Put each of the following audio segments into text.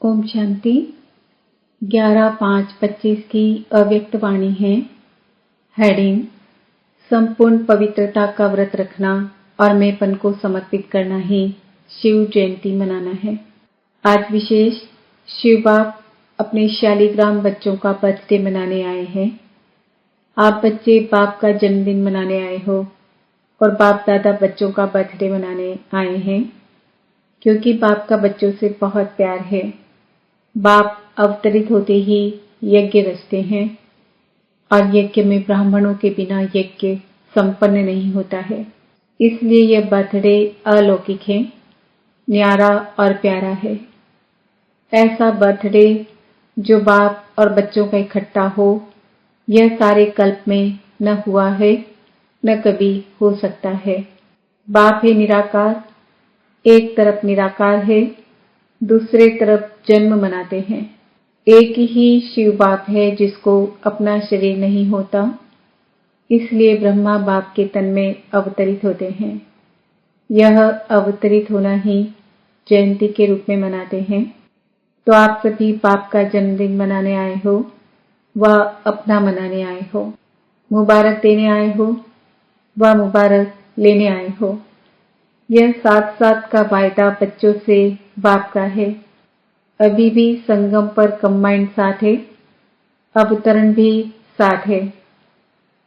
ओम शांति। 11/5/25 की अव्यक्त वाणी है। हेडिंग: संपूर्ण पवित्रता का व्रत रखना और मैंपन को समर्पित करना ही शिव जयंती मनाना है। आज विशेष शिव बाप अपने शालिग्राम बच्चों का बर्थडे मनाने आए हैं। आप बच्चे बाप का जन्मदिन मनाने आए हो और बाप दादा बच्चों का बर्थडे मनाने आए हैं, क्योंकि बाप का बच्चों से बहुत प्यार है। बाप अवतरित होते ही यज्ञ रचते हैं और यज्ञ में ब्राह्मणों के बिना यज्ञ संपन्न नहीं होता है। इसलिए यह बर्थडे अलौकिक है, न्यारा और प्यारा है। ऐसा बर्थडे जो बाप और बच्चों का इकट्ठा हो, यह सारे कल्प में न हुआ है न कभी हो सकता है। बाप है निराकार, एक तरफ निराकार है, दूसरे तरफ जन्म मनाते हैं। एक ही शिव बाप है जिसको अपना शरीर नहीं होता, इसलिए ब्रह्मा बाप के तन में अवतरित होते हैं। यह अवतरित होना ही जयंती के रूप में मनाते हैं। तो आप सभी बाप का जन्मदिन मनाने आए हो व अपना मनाने आए हो, मुबारक देने आए हो व मुबारक लेने आए हो। यह साथ साथ का वायदा बच्चों से बाप का है। अभी भी संगम पर कंबाइंड साथ है, अवतरण भी साथ है,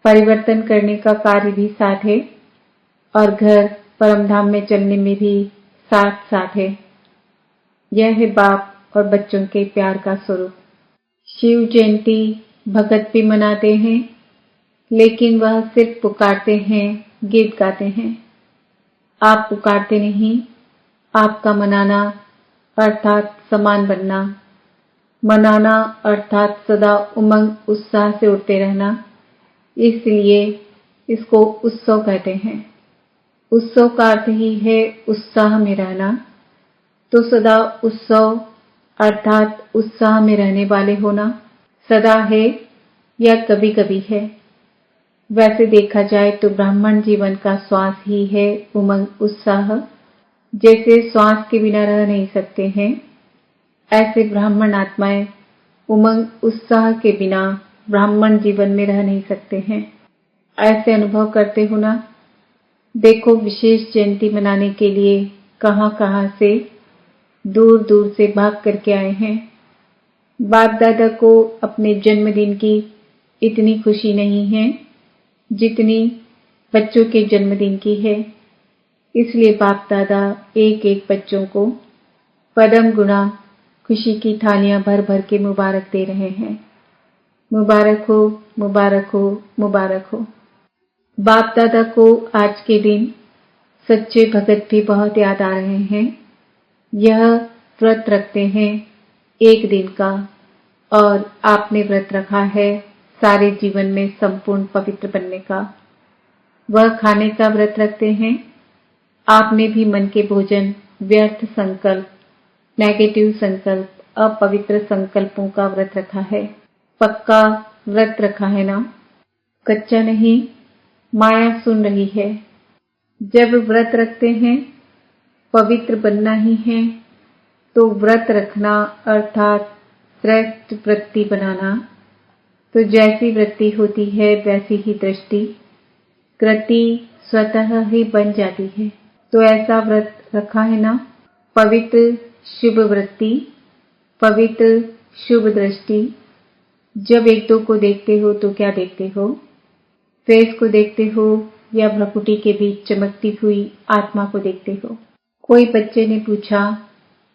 परिवर्तन करने का कार्य भी साथ है और घर परमधाम में चलने में भी साथ साथ है। यह है बाप और बच्चों के प्यार का स्वरूप। शिव जयंती भगत भी मनाते हैं, लेकिन वह सिर्फ पुकारते हैं, गीत गाते हैं। आप पुकारते नहीं, आपका मनाना अर्थात समान बनना, मनाना अर्थात सदा उमंग उत्साह से उठते रहना, इसलिए इसको उत्सव कहते हैं। उत्सव का अर्थ ही है उत्साह में रहना। तो सदा उत्सव अर्थात उत्साह में रहने वाले होना सदा है या कभी कभी है। वैसे देखा जाए तो ब्राह्मण जीवन का श्वास ही है उमंग उत्साह। जैसे श्वास के बिना रह नहीं सकते हैं, ऐसे ब्राह्मण आत्माएं उमंग उत्साह के बिना ब्राह्मण जीवन में रह नहीं सकते हैं। ऐसे अनुभव करते हो ना। देखो, विशेष जयंती मनाने के लिए कहां कहां से दूर दूर से भाग करके आए हैं। बाप दादा को अपने जन्मदिन की इतनी खुशी नहीं है जितनी बच्चों के जन्मदिन की है। इसलिए बाप दादा एक एक बच्चों को पदम गुणा खुशी की थालियां भर भर के मुबारक दे रहे हैं। मुबारक हो, मुबारक हो, मुबारक हो। बाप दादा को आज के दिन सच्चे भगत भी बहुत याद आ रहे हैं। यह व्रत रखते हैं एक दिन का, और आपने व्रत रखा है सारे जीवन में संपूर्ण पवित्र बनने का। वह खाने का व्रत रखते हैं। आपने भी मन के भोजन, व्यर्थ संकल्प, नेगेटिव संकल्प, अपवित्र संकल्पों का व्रत रखा है। पक्का व्रत रखा है ना? कच्चा नहीं। माया सुन रही है। जब व्रत रखते हैं पवित्र बनना ही है, तो व्रत रखना अर्थात श्रेष्ठ वृत्ति बनाना। तो जैसी वृत्ति होती है वैसी ही दृष्टि, कृति स्वतः ही बन जाती है। तो ऐसा व्रत रखा है ना? पवित्र शुभ वृत्ति, पवित्र शुभ दृष्टि। जब एक दो को देखते हो तो क्या देखते हो? फेस को देखते हो या भ्रुकुटी के बीच चमकती हुई आत्मा को देखते हो? कोई बच्चे ने पूछा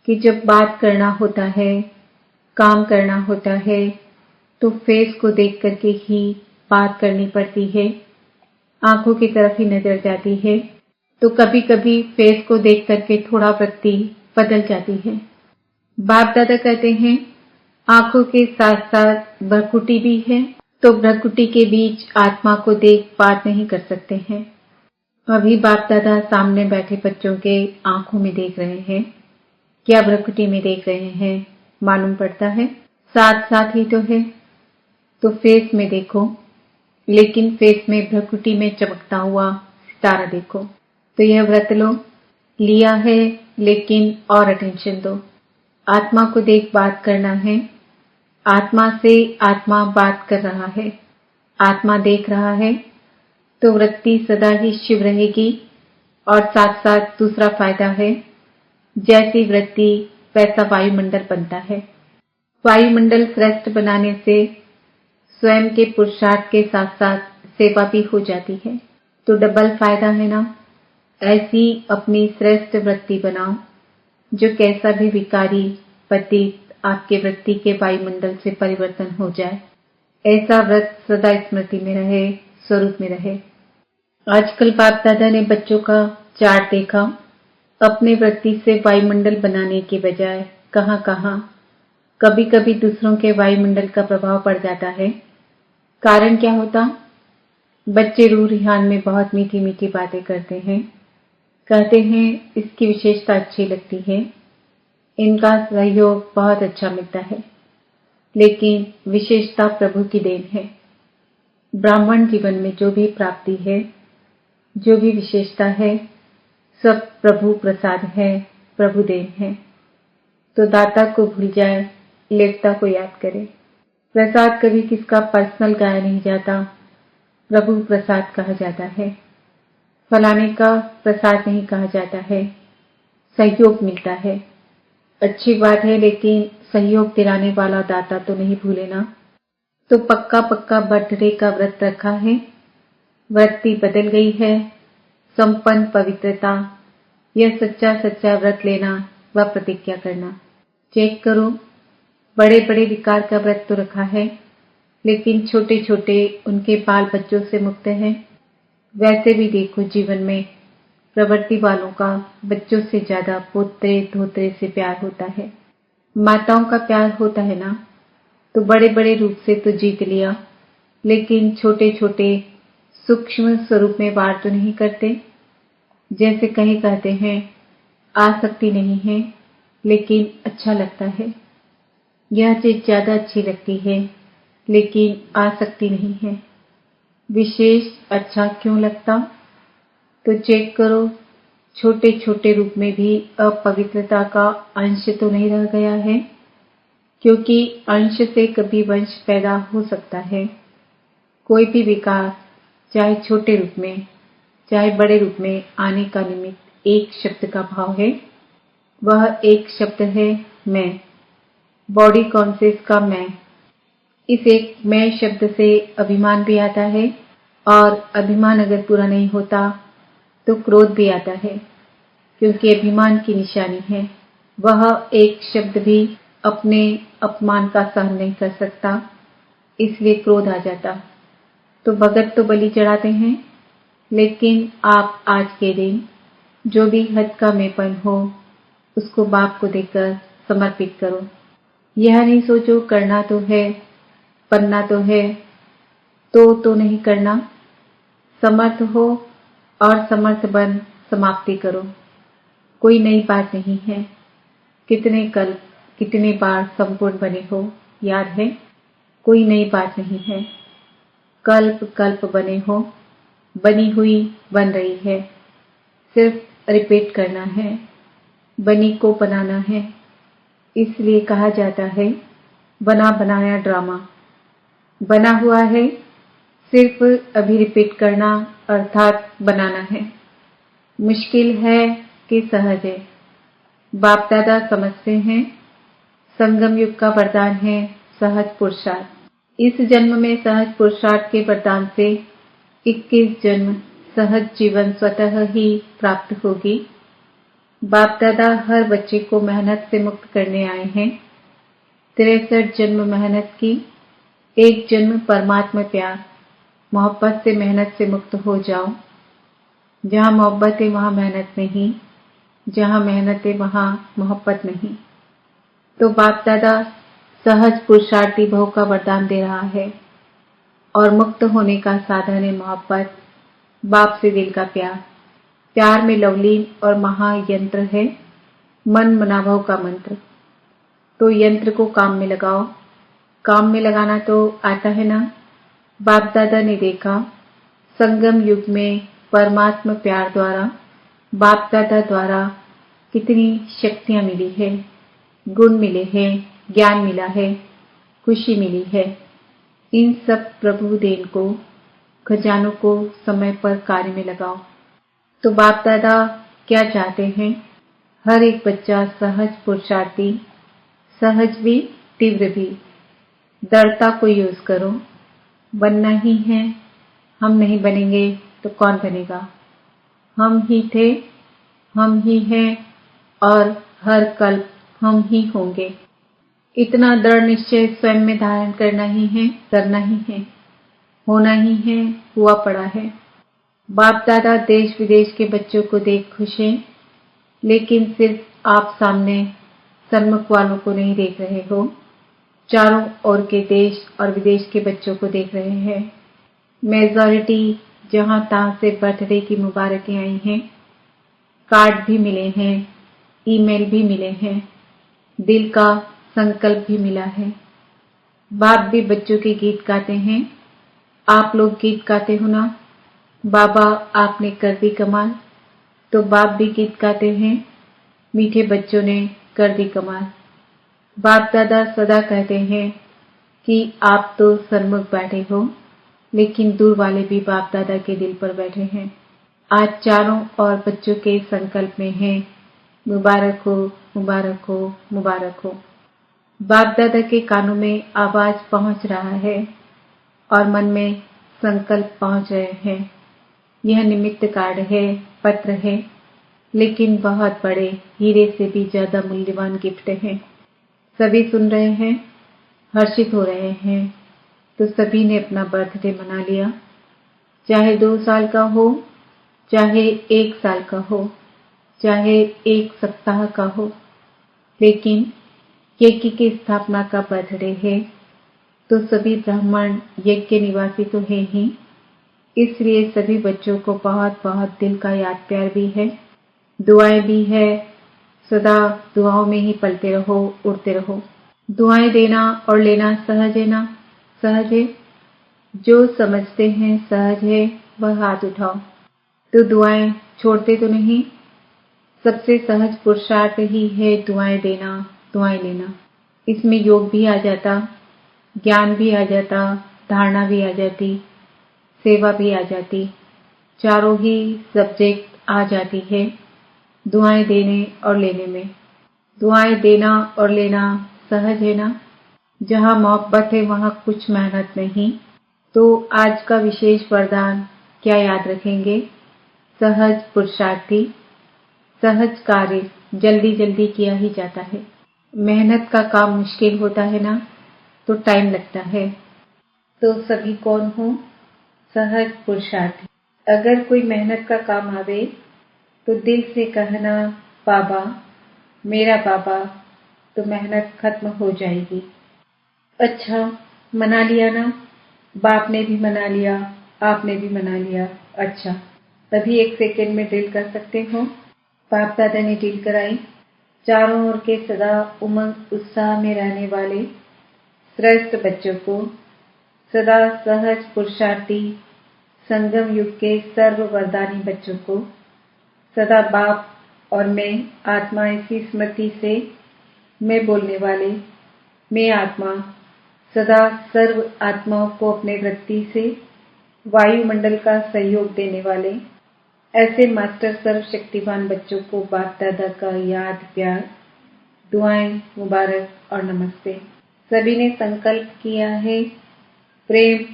कि जब बात करना होता है, काम करना होता है, तो फेस को देख करके ही बात करनी पड़ती है, आंखों की तरफ ही नजर जाती है। तो कभी कभी फेस को देख करके थोड़ा वृत्ति बदल जाती है। बाप दादा कहते हैं आंखों के साथ साथ भ्रुकुटी भी है, तो भ्रुकुटी के बीच आत्मा को देख बात नहीं कर सकते हैं। अभी बाप दादा सामने बैठे बच्चों के आंखों में देख रहे हैं, क्या भ्रुकुटी में देख रहे हैं मालूम पड़ता है? साथ साथ ही तो है। तो फेस में देखो, लेकिन फेस में भ्रुकुटी में चमकता हुआ सितारा देखो। तो यह व्रत लो, लिया है, लेकिन और अटेंशन दो। आत्मा को देख बात करना है। आत्मा से आत्मा बात कर रहा है। आत्मा देख रहा है तो वृत्ति सदा ही शिव रहेगी। और साथ साथ दूसरा फायदा है, जैसी वृत्ति वैसा वायुमंडल बनता है। वायुमंडल श्रेष्ठ बनाने से स्वयं के पुरुषार्थ के साथ साथ सेवा भी हो जाती है, तो डबल फायदा है ना। ऐसी अपनी श्रेष्ठ वृत्ति बनाओ जो कैसा भी विकारी पतित आपके वृत्ति के वायुमंडल से परिवर्तन हो जाए। ऐसा व्रत सदा स्मृति में रहे, स्वरूप में रहे। आजकल बाप दादा ने बच्चों का चार्ट देखा, अपने वृत्ति से वायुमंडल बनाने के बजाय कहां कभी कभी दूसरों के वायुमंडल का प्रभाव पड़ जाता है। कारण क्या होता? बच्चे रूह रिहान में बहुत मीठी मीठी बातें करते हैं, कहते हैं इसकी विशेषता अच्छी लगती है, इनका सहयोग बहुत अच्छा मिलता है, लेकिन विशेषता प्रभु की देन है। ब्राह्मण जीवन में जो भी प्राप्ति है, जो भी विशेषता है, सब प्रभु प्रसाद है, प्रभु देन है। तो दाता को भूल जाए, लेवता को याद करे। प्रसाद कभी किसका पर्सनल गाया नहीं जाता, प्रभु प्रसाद कहा जाता है। फलाने का प्रसाद नहीं कहा जाता है, सहयोग मिलता है। अच्छी बात है, लेकिन सहयोग दिलाने वाला दाता तो नहीं भूले ना। तो पक्का बर्थडे का व्रत रखा है, वृत्ति बदल गई है, संपन्न पवित्रता, यह सच्चा व्रत लेना व प्रतिज्ञा करना। चेक करो, बड़े बड़े विकार का व्रत तो रखा है, लेकिन छोटे छोटे उनके बाल बच्चों से मुक्त है। वैसे भी देखो, जीवन में प्रवृत्ति वालों का बच्चों से ज्यादा पोते धोते से प्यार होता है। माताओं का प्यार होता है ना, तो बड़े बड़े रूप से तो जीत लिया, लेकिन छोटे छोटे सूक्ष्म स्वरूप में वार तो नहीं करते। जैसे कहीं कहते हैं, आसक्ति नहीं है, लेकिन अच्छा लगता है। यह चीज ज्यादा अच्छी लगती है, लेकिन आसक्ति नहीं है। विशेष अच्छा क्यों लगता? तो चेक करो, छोटे छोटे रूप में भी अपवित्रता का अंश तो नहीं रह गया है, क्योंकि अंश से कभी वंश पैदा हो सकता है। कोई भी विकार, चाहे छोटे रूप में चाहे बड़े रूप में आने का निमित्त एक शब्द का भाव है। वह एक शब्द है मैं, बॉडी कॉन्शियस का मैं। इस एक मैं शब्द से अभिमान भी आता है, और अभिमान अगर पूरा नहीं होता तो क्रोध भी आता है, क्योंकि अभिमान की निशानी है। वह एक शब्द भी अपने अपमान का सहन नहीं कर सकता, इसलिए क्रोध आ जाता। तो भगत तो बलि चढ़ाते हैं, लेकिन आप आज के दिन जो भी हद का मेपन हो, उसको बाप को देकर समर्पित करो। यह नहीं सोचो करना तो है, बनना तो है, तो नहीं करना। समर्थ हो और समर्थ बन समाप्ति करो। कोई नई बात नहीं है। कितने कल्प, कितने बार संपूर्ण बने हो, याद है? कोई नई बात नहीं है। कल्प कल्प बने हो, बनी हुई बन रही है। सिर्फ रिपीट करना है, बनी को बनाना है। इसलिए कहा जाता है, बना बनाया ड्रामा। बना हुआ है, सिर्फ अभी रिपीट करना अर्थात बनाना है। मुश्किल है कि सहज है? बाप दादा समझते हैं, संगम युग का वरदान है सहज पुरुषार्थ। इस जन्म में सहज पुरुषार्थ के वरदान से 21 जन्म सहज जीवन स्वतः ही प्राप्त होगी। बाप दादा हर बच्चे को मेहनत से मुक्त करने आए हैं। 63 जन्म मेहनत की, एक जन्म परमात्मा प्यार मोहब्बत से मेहनत से मुक्त हो जाओ। जहाँ मोहब्बत है वहाँ मेहनत नहीं, जहाँ मेहनत है वहाँ मोहब्बत नहीं। तो बाप दादा सहज पुरुषार्थी भव का वरदान दे रहा है, और मुक्त होने का साधन है मोहब्बत, बाप से दिल का प्यार। प्यार में लवलीन और महायंत्र है मन मनाभव का मंत्र। तो यंत्र को काम में लगाओ। काम में लगाना तो आता है ना। बाप दादा ने देखा, संगम युग में परमात्मा प्यार द्वारा, बाप दादा द्वारा कितनी शक्तियां मिली है। गुण मिले हैं, ज्ञान मिला है, खुशी मिली है। इन सब प्रभु देन को, खजानों को समय पर कार्य में लगाओ। तो बाप दादा क्या चाहते हैं? हर एक बच्चा सहज पुरुषार्थी, सहज भी, तीव्र भी। दृढ़ता को यूज करो। बनना ही है, हम नहीं बनेंगे तो कौन बनेगा? हम ही थे, हम ही हैं और हर कल्प हम ही होंगे। इतना दृढ़ निश्चय स्वयं में धारण करना ही है, करना ही है, होना ही है, हुआ पड़ा है। बाप दादा देश विदेश के बच्चों को देख खुश हैं, लेकिन सिर्फ आप सामने सन्मुख वालों को नहीं देख रहे हो, चारों ओर के देश और विदेश के बच्चों को देख रहे हैं। मेजॉरिटी जहां तहां से बर्थडे की मुबारकें आई हैं, कार्ड भी मिले हैं, ईमेल भी मिले हैं, दिल का संकल्प भी मिला है। बाप भी बच्चों के गीत गाते हैं। आप लोग गीत गाते हो ना? बाबा आपने कर दी कमाल, तो बाप भी गीत गाते हैं। मीठे बच्चों ने कर दी कमाल। बाप दादा सदा कहते हैं कि आप तो सन्मुख बैठे हो, लेकिन दूर वाले भी बाप दादा के दिल पर बैठे हैं। आज चारों ओर बच्चों के संकल्प में है, मुबारक हो, मुबारक हो, मुबारक हो। बाप दादा के कानों में आवाज पहुंच रहा है और मन में संकल्प पहुंच रहे हैं। यह निमित्त कार्ड है, पत्र है, लेकिन बहुत बड़े हीरे से भी ज्यादा मूल्यवान गिफ्ट हैं। सभी सुन रहे हैं, हर्षित हो रहे हैं। तो सभी ने अपना बर्थडे मना लिया, चाहे 2 साल का हो, चाहे 1 साल का हो, चाहे 1 सप्ताह का हो, लेकिन यज्ञ की स्थापना का बर्थडे है। तो सभी ब्राह्मण यज्ञ निवासी तो हैं ही, इसलिए सभी बच्चों को बहुत बहुत दिल का याद प्यार भी है, दुआएं भी है। सदा दुआओं में ही पलते रहो, उड़ते रहो। दुआएं देना और लेना सहज है ना? सहज है। जो समझते हैं सहज है, वह हाथ उठाओ। तो दुआएं छोड़ते तो नहीं? सबसे सहज पुरुषार्थ ही है दुआएं देना, दुआएं लेना। इसमें योग भी आ जाता, ज्ञान भी आ जाता, धारणा भी आ जाती, सेवा भी आ जाती, चारों ही सब्जेक्ट आ जाती है दुआएं देने और लेने में। दुआएं देना और लेना सहज है ना? जहां मोहब्बत है वहां कुछ मेहनत नहीं। तो आज का विशेष वरदान क्या याद रखेंगे? सहज पुरुषार्थी। सहज कार्य जल्दी जल्दी किया ही जाता है। मेहनत का काम मुश्किल होता है ना, तो टाइम लगता है। तो सभी कौन हो? सहज पुरुषार्थी। अगर कोई मेहनत का काम आवे तो दिल से कहना बाबा, मेरा बाबा, तो मेहनत खत्म हो जाएगी। अच्छा, मना लिया ना? बाप ने भी मना लिया, आपने भी मना लिया। अच्छा, अभी 1 सेकेंड में ड्रिल कर सकते हो? बाप दादा ने ड्रिल कराई। चारों ओर के सदा उमंग उत्साह में रहने वाले श्रेष्ठ बच्चों को, सदा सहज पुरुषार्थी संगम युग के सर्व वरदानी बच्चों को, सदा बाप और मैं आत्मा ऐसी स्मृति से मैं बोलने वाले, मैं आत्मा, सदा सर्व आत्माओं को अपने वृत्ति से वायुमंडल का सहयोग देने वाले ऐसे मास्टर सर्वशक्तिवान बच्चों को बाप दादा का याद प्यार, दुआएं, मुबारक और नमस्ते। सभी ने संकल्प किया है प्रेम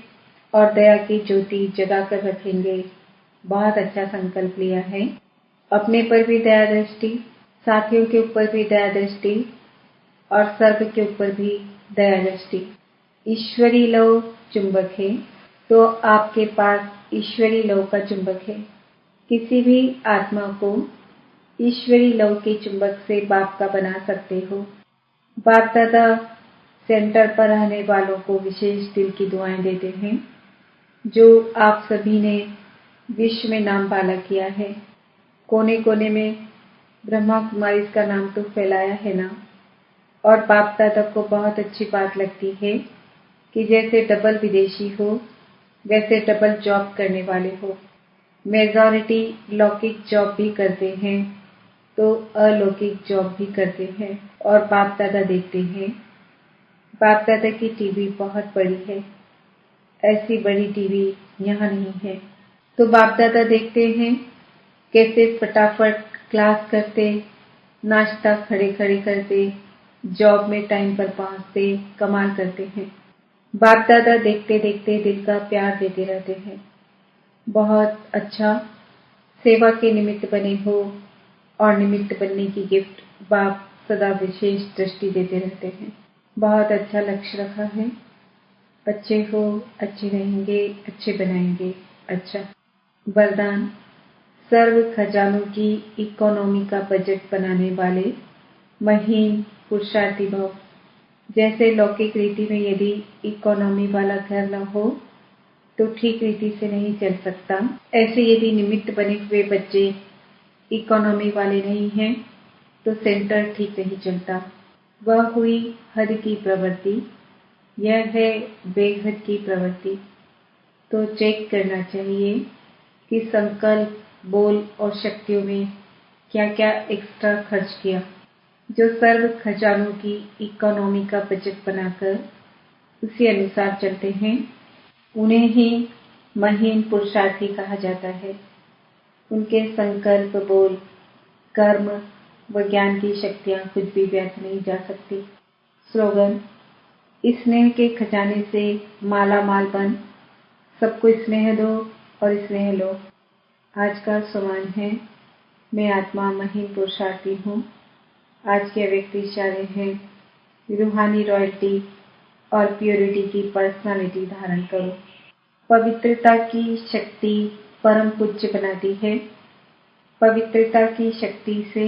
और दया की ज्योति जगाकर रखेंगे। बहुत अच्छा संकल्प लिया है। अपने पर भी दया दृष्टि, साथियों के ऊपर भी दया दृष्टि और सर्व के ऊपर भी दया दृष्टि। ईश्वरी लव चुंबक है, तो आपके पास ईश्वरी लव का चुंबक है। किसी भी आत्मा को ईश्वरी लव के चुंबक से बाप का बना सकते हो। बाप दादा सेंटर पर रहने वालों को विशेष दिल की दुआएं देते हैं, जो आप सभी ने विश्व में नाम बाला किया है। कोने कोने में ब्रह्मा कुमारी का नाम तो फैलाया है ना। और बाप दादा को बहुत अच्छी बात लगती है कि जैसे डबल विदेशी हो, वैसे डबल जॉब करने वाले हो। मेजॉरिटी लौकिक जॉब भी करते हैं, तो अलौकिक जॉब भी करते हैं और बाप दादा देखते हैं। बाप दादा की टीवी बहुत बड़ी है, ऐसी बड़ी टीवी यहाँ नहीं है। तो बाप दादा देखते हैं कैसे फटाफट क्लास करते, नाश्ता खड़े खड़े करते, जॉब में टाइम पर पहुंचते, कमाल करते हैं। बाप दादा देखते देखते दिल का प्यार देते रहते हैं। बहुत अच्छा, सेवा के निमित्त बने हो और निमित्त बनने की गिफ्ट बाप सदा विशेष दृष्टि देते रहते हैं। बहुत अच्छा लक्ष्य रखा है। अच्छे हो, अच्छे रहेंगे, अच्छे बनाएंगे। अच्छा वरदान, सर्व खजानों की इकोनॉमी का बजट बनाने वाले महीन पुरुषार्थी भव। जैसे लौकिक रीति में यदि इकोनॉमी वाला घर न हो तो ठीक रीति से नहीं चल सकता, ऐसे यदि निमित्त बने हुए बच्चे इकोनॉमी वाले नहीं हैं तो सेंटर ठीक नहीं चलता। वह हुई हद की प्रवृत्ति, यह है बेहद की प्रवृत्ति। तो चेक करना चाहिए कि संकल्प, बोल और शक्तियों में क्या क्या एक्स्ट्रा खर्च किया। जो सर्व खजानों की इकोनॉमी का बजट बनाकर उसी अनुसार चलते हैं, उन्हें ही महीन पुरुषार्थी कहा जाता है। उनके संकल्प, बोल, कर्म व ज्ञान की शक्तियां कुछ भी व्यर्थ नहीं जा सकती। स्लोगन, स्नेह के खजाने से माला माल बन, सबको स्नेह दो और स्नेह लो। आज का सवाल है, मैं आत्मा महीन पुरुषार्थी हूँ। आज के व्यक्त इशारे हैं, रूहानी रॉयल्टी और प्योरिटी की पर्सनालिटी धारण करो। पवित्रता की शक्ति परम पूज्य बनाती है। पवित्रता की शक्ति से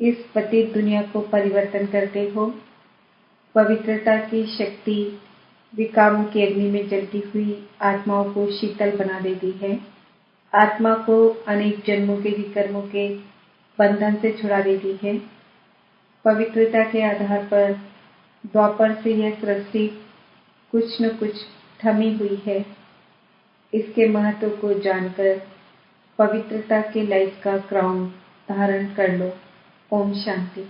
इस पतित दुनिया को परिवर्तन करते हो। पवित्रता की शक्ति विकारों की अग्नि में जलती हुई आत्माओं को शीतल बना देती है। आत्मा को अनेक जन्मों के विकर्मों के बंधन से छुड़ा देती है। पवित्रता के आधार पर द्वापर से यह सृष्टि कुछ न कुछ थमी हुई है। इसके महत्व को जानकर पवित्रता के लाइफ का क्राउन धारण कर लो। ओम शांति।